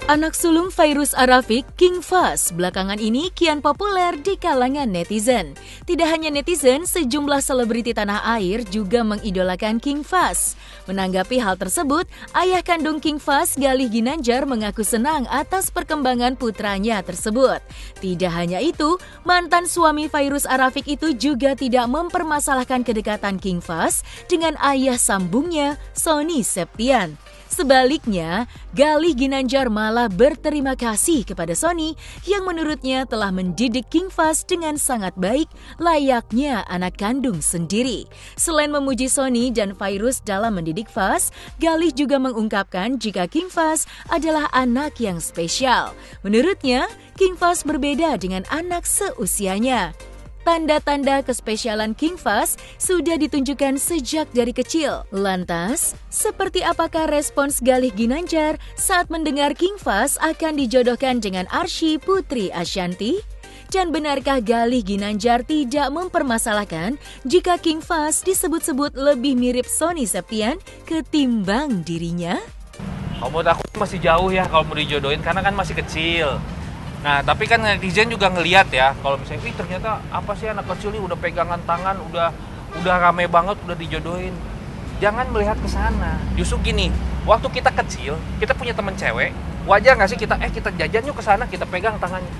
Anak sulung Fairuz Arafik, King Faz, belakangan ini kian populer di kalangan netizen. Tidak hanya netizen, sejumlah selebriti tanah air juga mengidolakan King Faz. Menanggapi hal tersebut, ayah kandung King Faz, Galih Ginandjar, mengaku senang atas perkembangan putranya tersebut. Tidak hanya itu, mantan suami Fairuz Arafik itu juga tidak mempermasalahkan kedekatan King Faz dengan ayah sambungnya, Sony Septian. Sebaliknya, Galih Ginandjar malah berterima kasih kepada Sony yang menurutnya telah mendidik King Faz dengan sangat baik, layaknya anak kandung sendiri. Selain memuji Sony dan Fairuz dalam mendidik Faz, Galih juga mengungkapkan jika King Faz adalah anak yang spesial. Menurutnya, King Faz berbeda dengan anak seusianya. Tanda-tanda kespesialan King Faz sudah ditunjukkan sejak dari kecil. Lantas, seperti apakah respons Galih Ginandjar saat mendengar King Faz akan dijodohkan dengan Arsy Putri Ashanti? Dan benarkah Galih Ginandjar tidak mempermasalahkan jika King Faz disebut-sebut lebih mirip Sony Septian ketimbang dirinya? Kalau menurut aku masih jauh ya kalau mau dijodohin karena kan masih kecil. Nah, tapi kan netizen juga ngelihat ya, kalau misalnya, ternyata apa sih anak kecil ini udah pegangan tangan, udah rame banget, udah dijodohin. Jangan melihat ke sana. Justru gini, waktu kita kecil, kita punya teman cewek, wajar nggak sih kita jajan yuk ke sana, kita pegang tangannya.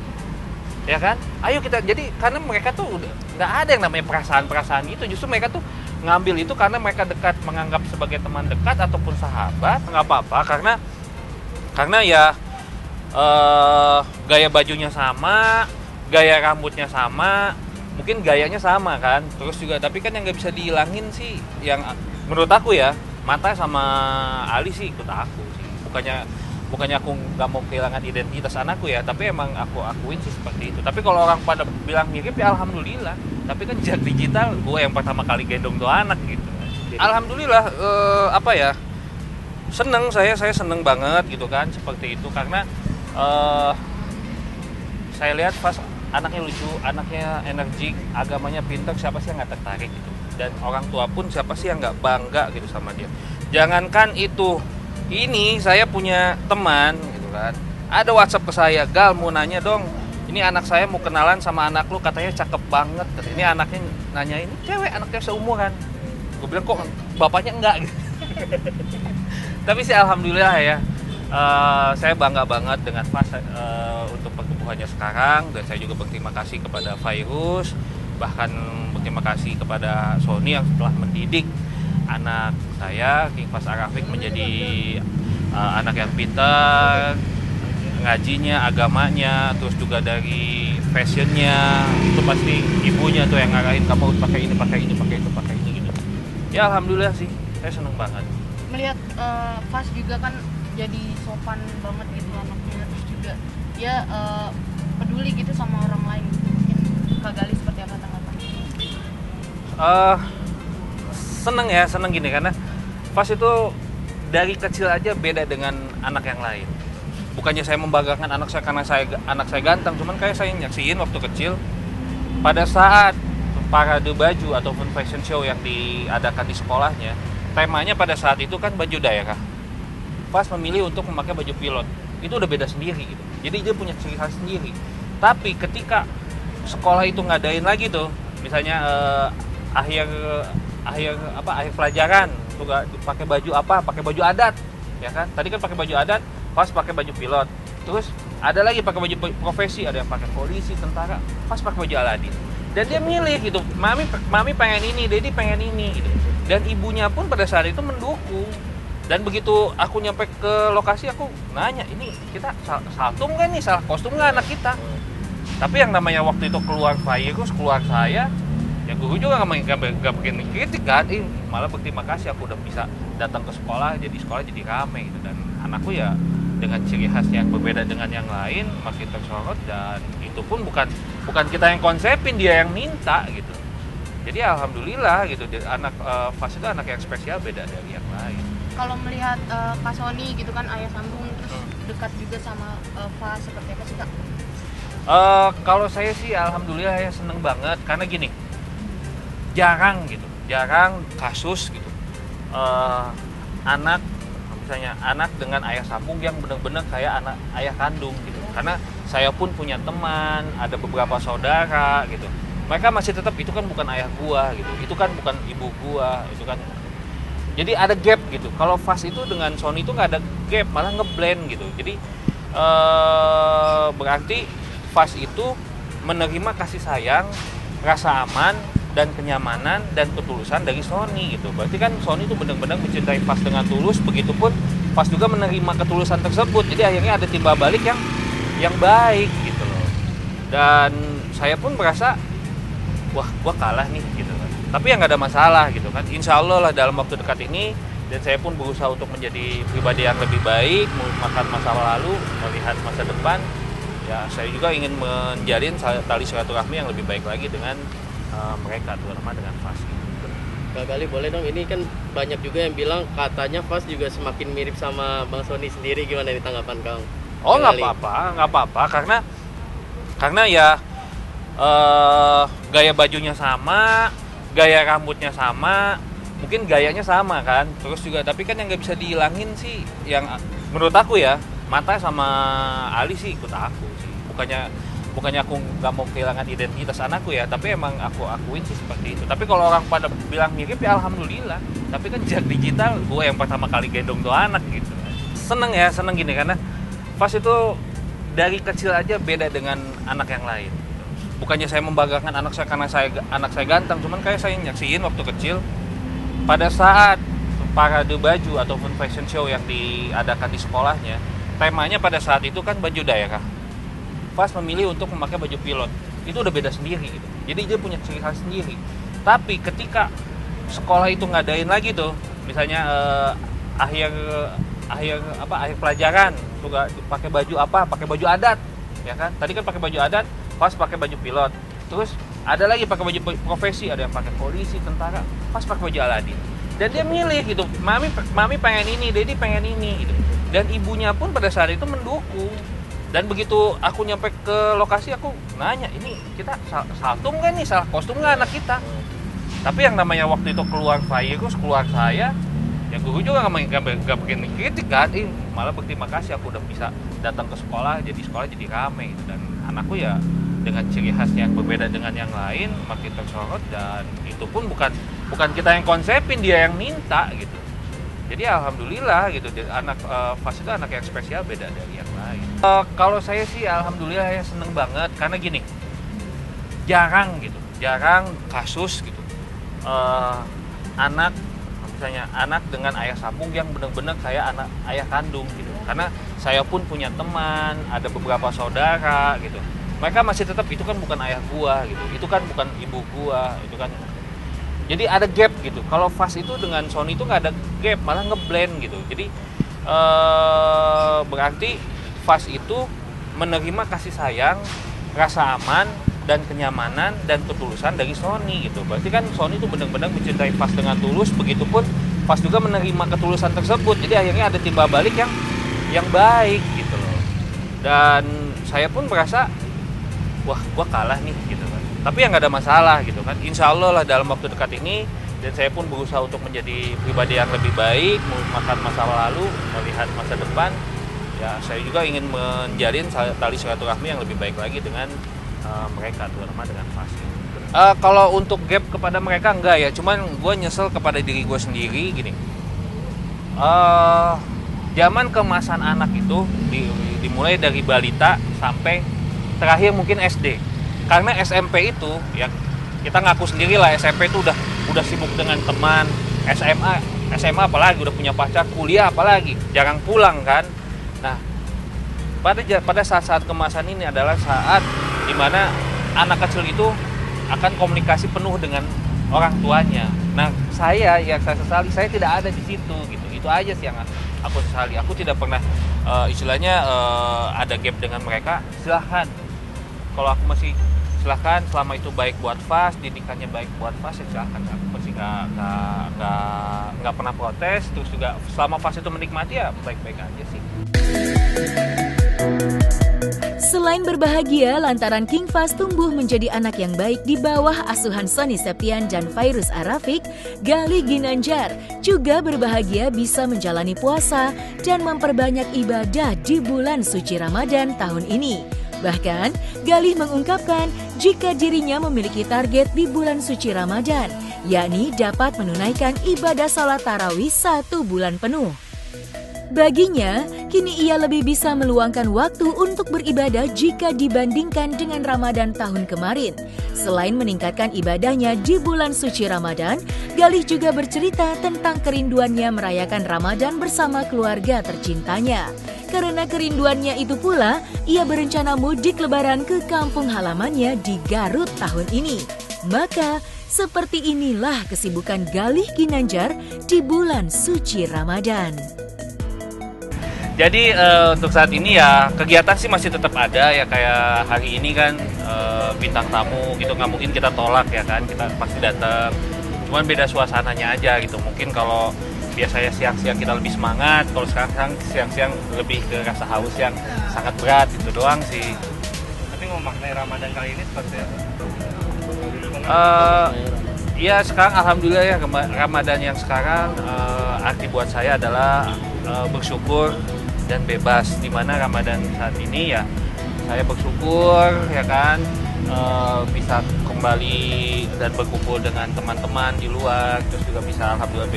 Ya kan? Ayo kita, jadi karena mereka tuh udah nggak ada yang namanya perasaan-perasaan itu, justru mereka tuh ngambil itu karena mereka dekat, menganggap sebagai teman dekat ataupun sahabat, nggak apa-apa, karena ya gaya bajunya sama, gaya rambutnya sama, mungkin gayanya sama kan, terus juga tapi kan yang nggak bisa dihilangin sih, yang menurut aku ya, Mata sama Ali sih ikut aku sih, bukannya aku nggak mau kehilangan identitas anakku ya, tapi emang aku akuin sih seperti itu. Tapi kalau orang pada bilang mirip ya alhamdulillah, tapi kan jejak digital gue yang pertama kali gendong tuh anak gitu. Alhamdulillah saya seneng banget gitu kan seperti itu, karena saya lihat pas anaknya lucu, anaknya energik, agamanya pintar, siapa sih yang nggak tertarik gitu. Dan orang tua pun siapa sih yang nggak bangga gitu sama dia. Jangankan itu, ini saya punya teman gitu kan, ada WhatsApp ke saya, Gal mau nanya dong, ini anak saya mau kenalan sama anak lu, katanya cakep banget. Ini anaknya nanya, ini cewek, anaknya seumuran. Gue bilang kok bapaknya enggak gitu. Tapi sih alhamdulillah ya. Saya bangga banget dengan Faz untuk pertumbuhannya sekarang, dan saya juga berterima kasih kepada Fairuz, bahkan berterima kasih kepada Sony yang telah mendidik anak saya King Faz Arafik menjadi anak yang pintar, ngajinya, agamanya, terus juga dari fashionnya itu pasti ibunya tuh yang ngarahin, kamu harus pakai ini, pakai ini, pakai itu, pakai ini gitu. Ya alhamdulillah sih, saya seneng banget. Melihat Faz juga kan jadi sopan banget gitu anaknya, terus juga dia peduli gitu sama orang lain. Mungkin Kak Galih seperti apa tanggapannya? Seneng gini, karena Faz itu dari kecil aja beda dengan anak yang lain. Bukannya saya membanggakan anak saya karena anak saya ganteng, cuman kayak saya nyaksiin waktu kecil pada saat parade baju ataupun fashion show yang diadakan di sekolahnya, temanya pada saat itu kan baju daerah. Faz memilih untuk memakai baju pilot, itu udah beda sendiri gitu. Jadi dia punya ciri khas sendiri. Tapi ketika sekolah itu ngadain lagi tuh, misalnya akhir pelajaran, tuh pakai baju apa? Pakai baju adat, ya kan? Tadi kan pakai baju adat, Faz pakai baju pilot. Terus ada lagi pakai baju profesi, ada yang pakai polisi, tentara. Faz pakai baju Aladin. Dan dia milih gitu, mami pengen ini, Dedi pengen ini gitu. Dan ibunya pun pada saat itu mendukung. Dan begitu aku nyampe ke lokasi, aku nanya, ini kita saltum nggak nih, salah kostum nggak anak kita? Tapi yang namanya waktu itu keluar Fairuz, keluar saya, ya guru juga nggak bikin kritik kan, malah berterima kasih aku udah bisa datang ke sekolah jadi rame gitu. Dan anakku ya dengan ciri khas yang berbeda dengan yang lain makin tersorot, dan itu pun bukan kita yang konsepin, dia yang minta gitu. Jadi alhamdulillah gitu, anak Faz itu anak yang spesial, beda dari yang lain. Kalau melihat Kak Sony gitu kan, ayah sambung, terus dekat juga sama Faz, seperti apa sih Kak? Kalau saya sih alhamdulillah ya seneng banget, karena gini, jarang kasus gitu anak misalnya anak dengan ayah sambung yang benar-benar kayak anak ayah kandung gitu. Karena saya pun punya teman, ada beberapa saudara gitu. Mereka masih tetap itu kan bukan ayah gua gitu. Itu kan bukan ibu gua, itu kan. Jadi ada gap gitu. Kalau Fast itu dengan Sony itu nggak ada gap, malah ngeblend gitu. Jadi berarti Fast itu menerima kasih sayang, rasa aman, dan kenyamanan dan ketulusan dari Sony gitu. Berarti kan Sony itu benar-benar mencintai Fast dengan tulus, begitupun Fast juga menerima ketulusan tersebut. Jadi akhirnya ada timbal balik yang baik gitu loh. Dan saya pun merasa wah, gua kalah nih gitu kan. Tapi ya nggak ada masalah gitu kan. Insya Allah lah dalam waktu dekat ini, dan saya pun berusaha untuk menjadi pribadi yang lebih baik, melupakan masa lalu, melihat masa depan. Ya, saya juga ingin menjalin tali silaturahmi yang lebih baik lagi dengan mereka, terutama dengan Fast. Kak Gali, boleh dong, ini kan banyak juga yang bilang katanya Fast juga semakin mirip sama Bang Sony sendiri, gimana nih tanggapan Kang? Oh, nggak apa-apa, karena ya gaya bajunya sama, gaya rambutnya sama, mungkin gayanya sama kan, terus juga tapi kan yang nggak bisa dihilangin sih, yang menurut aku ya, Mata sama Ali sih ikut aku sih, bukannya aku nggak mau kehilangan identitas anakku ya, tapi emang aku akuin sih seperti itu. Tapi kalau orang pada bilang mirip ya alhamdulillah, tapi kan jejak digital gue yang pertama kali gendong tuh anak gitu. Seneng gini, karena Fast itu dari kecil aja beda dengan anak yang lain. Bukannya saya membanggakan anak saya karena anak saya ganteng, cuman kayak saya nyaksiin waktu kecil pada saat parade baju ataupun fashion show yang diadakan di sekolahnya, temanya pada saat itu kan baju daerah. Fast memilih untuk memakai baju pilot. Itu udah beda sendiri gitu. Jadi dia punya ciri khas sendiri. Tapi ketika sekolah itu ngadain lagi tuh, misalnya akhir pelajaran tuh pakai baju apa? Pakai baju adat, ya kan? Tadi kan pakai baju adat, Fast pakai baju pilot. Terus ada lagi pakai baju profesi, ada yang pakai polisi, tentara, Fast pakai baju Aladin. Dan dia milih gitu, mami pengen ini, Dedi pengen ini gitu. Dan ibunya pun pada saat itu mendukung. Dan begitu aku nyampe ke lokasi, aku nanya, ini kita saltum kan nih, salah kostum nggak anak kita? Tapi yang namanya waktu itu keluar virus, keluar saya, ya guru juga nggak bikin kritik kan, malah berterima kasih aku udah bisa datang ke sekolah jadi rame gitu. Dan anakku ya dengan ciri khasnya yang berbeda dengan yang lain makin tersorot, dan itu pun bukan kita yang konsepin, dia yang minta gitu. Jadi alhamdulillah gitu, anak Fast itu anak yang spesial, beda dari yang lain. Kalau saya sih alhamdulillah ya seneng banget, karena gini, jarang kasus gitu anak dengan ayah sambung yang benar-benar kayak anak ayah kandung gitu. Karena saya pun punya teman, ada beberapa saudara gitu. Mereka masih tetap itu kan bukan ayah gua gitu, itu kan bukan ibu gua, itu kan. Jadi ada gap gitu. Kalau Fast itu dengan Sony itu nggak ada gap, malah ngeblend gitu. Jadi berarti Fast itu menerima kasih sayang, rasa aman, dan kenyamanan dan ketulusan dari Sony gitu. Berarti kan Sony itu benar-benar mencintai Fast dengan tulus, begitupun Fast juga menerima ketulusan tersebut. Jadi akhirnya ada timbal balik yang baik gitu loh. Dan saya pun merasa wah, gua kalah nih gitu kan. Tapi ya nggak ada masalah gitu kan. Insya Allah lah dalam waktu dekat ini, dan saya pun berusaha untuk menjadi pribadi yang lebih baik, melupakan masa lalu, melihat masa depan. Ya, saya juga ingin menjalin tali silaturahmi yang lebih baik lagi dengan mereka, terutama dengan Fast. Kalau untuk gap kepada mereka enggak ya, cuman gue nyesel kepada diri gue sendiri gini. Zaman kemasan anak itu dimulai dari balita sampai terakhir mungkin SD. Karena SMP itu ya kita ngaku sendiri lah, SMP itu udah sibuk dengan teman, SMA apalagi udah punya pacar, kuliah apalagi jarang pulang kan. Nah, pada saat-saat kemasan ini adalah saat dimana anak kecil itu akan komunikasi penuh dengan orang tuanya. Nah, saya sesali saya tidak ada di situ gitu. Itu aja sih yang aku sesali. Aku tidak pernah istilahnya ada gap dengan mereka. Silahkan, kalau aku masih silahkan, selama itu baik buat Fast, didikannya baik buat Fast, ya silahkan. Aku masih nggak pernah protes. Terus juga selama Fast itu menikmati ya baik-baik aja sih. Selain berbahagia lantaran King Fahz tumbuh menjadi anak yang baik di bawah asuhan Sony Septian dan Fairuz Arafik, Galih Ginanjar juga berbahagia bisa menjalani puasa dan memperbanyak ibadah di bulan suci Ramadan tahun ini. Bahkan, Galih mengungkapkan jika dirinya memiliki target di bulan suci Ramadan, yakni dapat menunaikan ibadah salat tarawih 1 bulan penuh. Baginya, kini ia lebih bisa meluangkan waktu untuk beribadah jika dibandingkan dengan Ramadan tahun kemarin. Selain meningkatkan ibadahnya di bulan suci Ramadan, Galih juga bercerita tentang kerinduannya merayakan Ramadan bersama keluarga tercintanya. Karena kerinduannya itu pula, ia berencana mudik lebaran ke kampung halamannya di Garut tahun ini. Maka, seperti inilah kesibukan Galih Ginanjar di bulan suci Ramadan. Jadi untuk saat ini ya kegiatan sih masih tetap ada ya, kayak hari ini kan bintang tamu gitu, nggak mungkin kita tolak ya kan, kita pasti datang. Cuman beda suasananya aja gitu. Mungkin kalau biasanya siang-siang kita lebih semangat, kalau sekarang siang-siang lebih ke rasa haus yang sangat berat, itu doang sih. Tapi memaknai Ramadan kali ini seperti apa? Ya sekarang alhamdulillah ya, Ramadan yang sekarang arti buat saya adalah bersyukur dan bebas. Dimana Ramadan saat ini ya saya bersyukur ya kan, bisa kembali dan berkumpul dengan teman-teman di luar, terus juga bisa alhamdulillah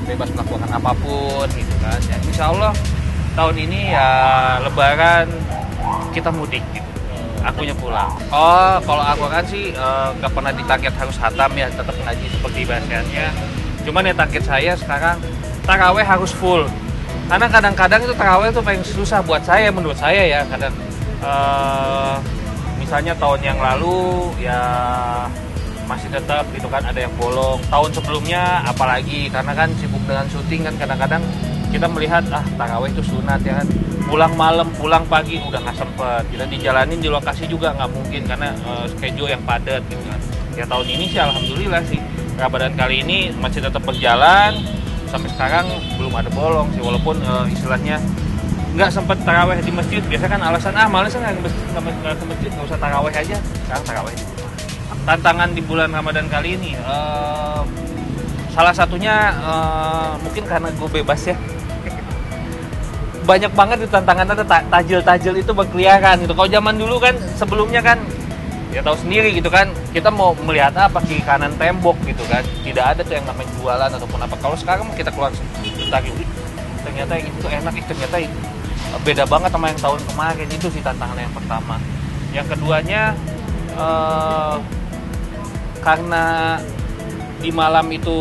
bebas melakukan apapun gitu kan ya. Insya Allah tahun ini ya lebaran kita mudik gitu, akunya pulang. Oh kalau aku kan sih gak pernah ditarget harus hatam ya, tetap ngaji seperti biasanya. Cuman ya target saya sekarang taraweh harus full, karena kadang-kadang itu taraweh itu paling susah buat saya, menurut saya ya. Kadang misalnya tahun yang lalu ya masih tetap gitu kan ada yang bolong, tahun sebelumnya apalagi karena kan sibuk dengan syuting kan, kadang-kadang kita melihat taraweh itu sunat ya kan, pulang malam pulang pagi udah nggak sempet, kita dijalanin di lokasi juga nggak mungkin karena schedule yang padat gitu kan. Ya tahun ini sih alhamdulillah sih Ramadan kali ini masih tetap berjalan, sampai sekarang belum ada bolong sih, walaupun istilahnya nggak sempet taraweh di masjid. Biasa kan alasan males nggak ke masjid, nggak usah taraweh aja. Sekarang taraweh. Tantangan di bulan Ramadan kali ini salah satunya mungkin karena gue bebas ya. Banyak banget di tantangan, ada tajil-tajil itu berkeliaran gitu. Kalau zaman dulu kan sebelumnya kan ya tahu sendiri gitu kan, kita mau melihat apa kiri kanan tembok gitu kan, tidak ada tuh yang namanya jualan ataupun apa. Kalau sekarang kita keluar sebentar, ternyata yang itu enak, ternyata beda banget sama yang tahun kemarin. Itu sih tantangan yang pertama. Yang keduanya karena di malam itu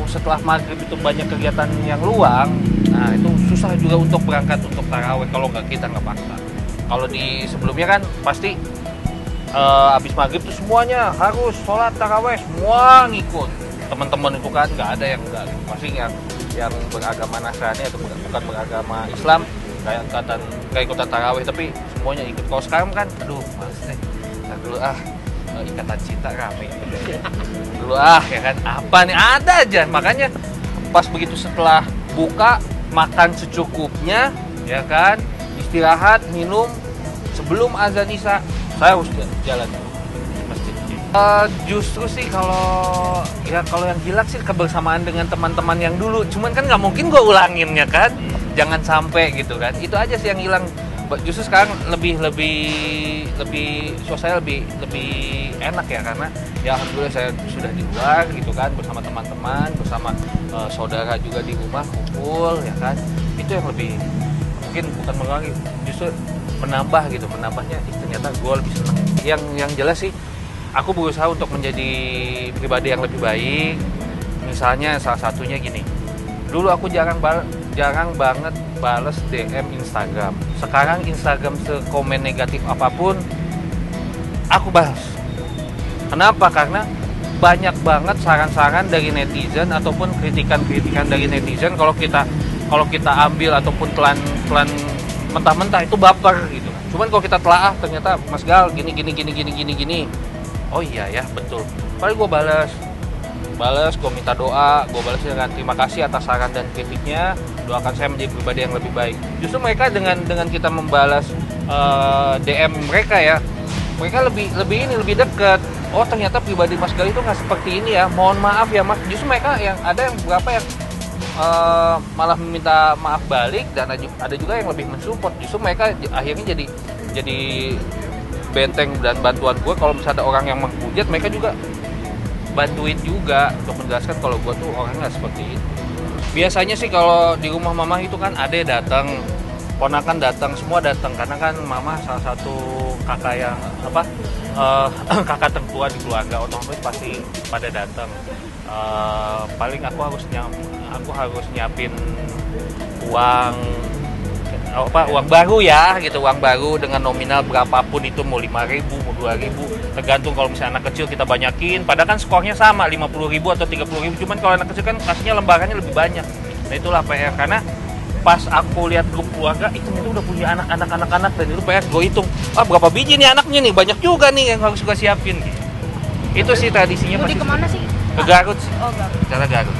setelah maghrib itu banyak kegiatan yang luang, nah itu susah juga untuk berangkat untuk taraweh kalau kita nggak paksa. Kalau di sebelumnya kan pasti habis maghrib tuh semuanya harus sholat taraweh, semua ngikut. Teman-teman itu kan nggak ada yang enggak, pasti yang beragama Nasrani atau bukan beragama Islam kayak ikutan taraweh, tapi semuanya ikut. Kalau sekarang kan aduh males deh, dulu ikatan cinta rame dulu ya kan, apa nih ada aja. Makanya pas begitu setelah buka makan secukupnya ya kan, istirahat minum sebelum azan isya saya harus jalan ke masjid. Justru sih kalau yang gila sih kebersamaan dengan teman-teman yang dulu, cuman kan nggak mungkin gue ulangin ya kan, jangan sampai gitu kan. Itu aja sih yang hilang. Justru sekarang lebih suasana lebih enak ya, karena ya alhamdulillah saya sudah di luar gitu kan, bersama teman-teman, bersama saudara juga di rumah kumpul ya kan. Itu yang lebih mungkin bukan mengurangi, justru menambah gitu, menambahnya ternyata gue lebih senang. Yang jelas sih aku berusaha untuk menjadi pribadi yang lebih baik. Misalnya salah satunya gini, dulu aku jarang banget bales DM Instagram. Sekarang Instagram sekomen negatif apapun aku balas. Kenapa? Karena banyak banget saran-saran dari netizen ataupun kritikan-kritikan dari netizen. Kalau kita ambil ataupun telan mentah-mentah itu baper gitu. Cuman kalau kita telaah ternyata Mas Gal gini. Oh iya ya betul. Paling gue balas. Balas, gue minta doa, gue balas dengan terima kasih atas saran dan kritiknya, doakan saya menjadi pribadi yang lebih baik. Justru mereka dengan kita membalas DM mereka ya, mereka lebih dekat. Oh ternyata pribadi Mas Gali itu nggak seperti ini ya, mohon maaf ya Mas. Justru mereka yang ada yang beberapa yang malah meminta maaf balik, dan ada juga yang lebih mensupport. Justru mereka akhirnya jadi benteng dan bantuan gue. Kalau misalnya ada orang yang menghujat, mereka juga bantuin juga untuk menjelaskan kalau gue tuh orangnya nggak seperti itu. Biasanya sih kalau di rumah mama itu kan ade datang, ponakan datang, semua datang, karena kan mama salah satu kakak yang kakak tertua di keluarga, otomatis pasti pada datang. Paling aku harus nyiapin uang baru ya gitu, uang baru dengan nominal berapapun itu, mau 5.000 mau 2.000, tergantung. Kalau misalnya anak kecil kita banyakin, padahal kan skornya sama 50.000 atau 30.000, cuman kalau anak kecil kan kasihnya lembarannya lebih banyak. Nah itulah PR, karena pas aku lihat grup keluarga itu udah punya anak-anak dan itu PR gue hitung, berapa biji nih anaknya nih, banyak juga nih yang harus gue siapin gitu. Itu sih tradisinya. Mudik kemana sih? Ke Garut sih. Oh, Garut. Cara Garut.